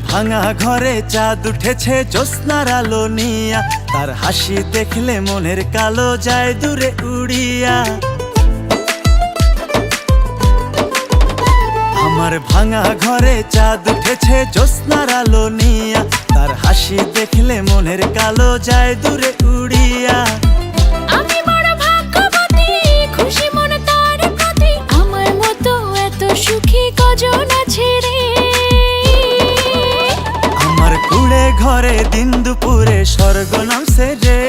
ভাঙা ঘরে চাঁদ উঠেছে জ্যোৎস্নার আলো নিয়া, তার হাসি দেখলে মনের কালো যায় দূরে উড়িয়া। আমার ভাঙা ঘরে চাঁদ উঠেছে জ্যোৎস্নার আলো নিয়া, তার হাসি দেখলে মনের কালো যায় দূরে উড়িয়া। আমি বড় ভাগ্যবতী, খুশি মনে তার প্রতি, আমার মতো এত সুখী কজন আছে রে। আমার কুড়ে ঘরে দিন দুপুরে স্বর্গ নামছে রে,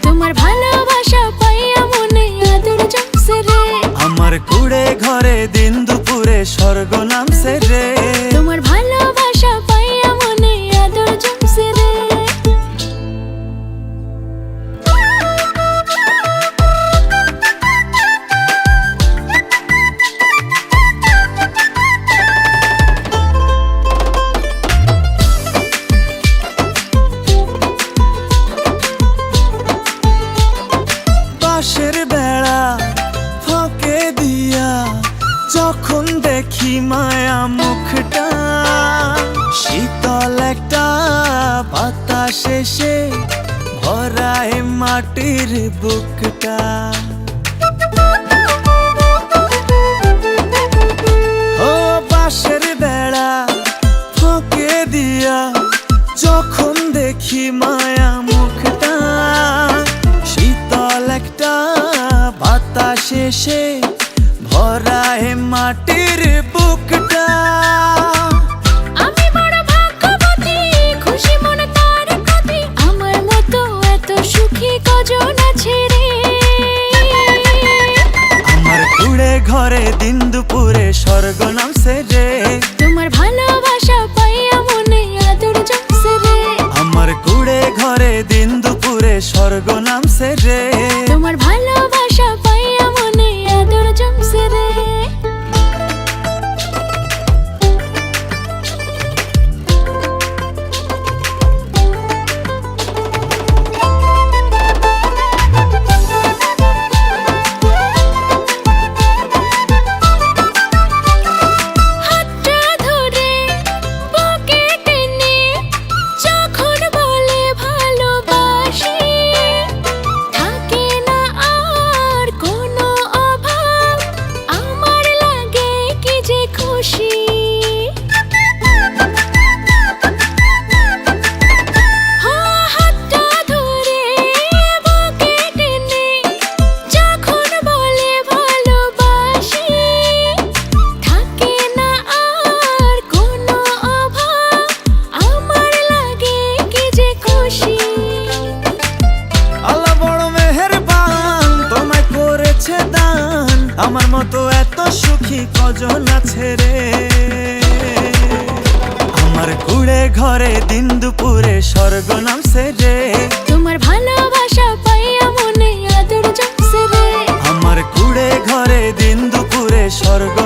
তোমার ভালোবাসা পাইয়া মনে আদর জমছে রে। আমার কুড়ে ঘরে দিন দুপুরে স্বর্গ নামছে রে, তোমার ভালোবাসা পাইয়া মনে আদর জমছে রে। বাঁশের বেড়া ফাঁকে দিয়া যখন দেখি মায়া মুখটা, শীতল একটা বাতাস এসে ভরায় মাটির বুকটা। ও বাঁশের বেড়া ফাঁকে দিয়া যখন দেখি মায়া মুখটা, শীতল একটা বাতাস এসে ভরায় মাটির বুকটা। আমি বড় ভাগ্যবতী, খুশি মনে তার প্রতি, আমার মতো এত সুখী কজন আছে রে। আমার কুড়ে ঘরে দিন দুপুরে স্বর্গ নামছে রে, তোমার ভালোবাসা পাইয়া মনে আদর জমছে রে। আমার কুড়ে ঘরে দিন দুপুরে স্বর্গ নামছে রে, তোমার ভালোবাসা পাইয়া মনে আদর জমছে রে। হাতটা ধরে বুকে টেনে যখন বলে ভালোবাসি, থাকে না আর কোনো অভাব, আমার লাগে কি যে খুশি। হাতটা ধরে বুকে টেনে যখন বলে ভালোবাসি, থাকে না আর কোনো অভাব, আমার লাগে কি যে খুশি। আল্লাহ বড় মেহেরবান, তোমায় করেছে দান, আমার মতো এত সুখী কজন আছে রে। আমার কুড়ে ঘরে দিন দুপুরে স্বর্গ নামছে রে, তোমার ভালোবাসা পাইয়া মনে আদর জমছে রে। আমার কুড়ে ঘরে দিন দুপুরে স্বর্গ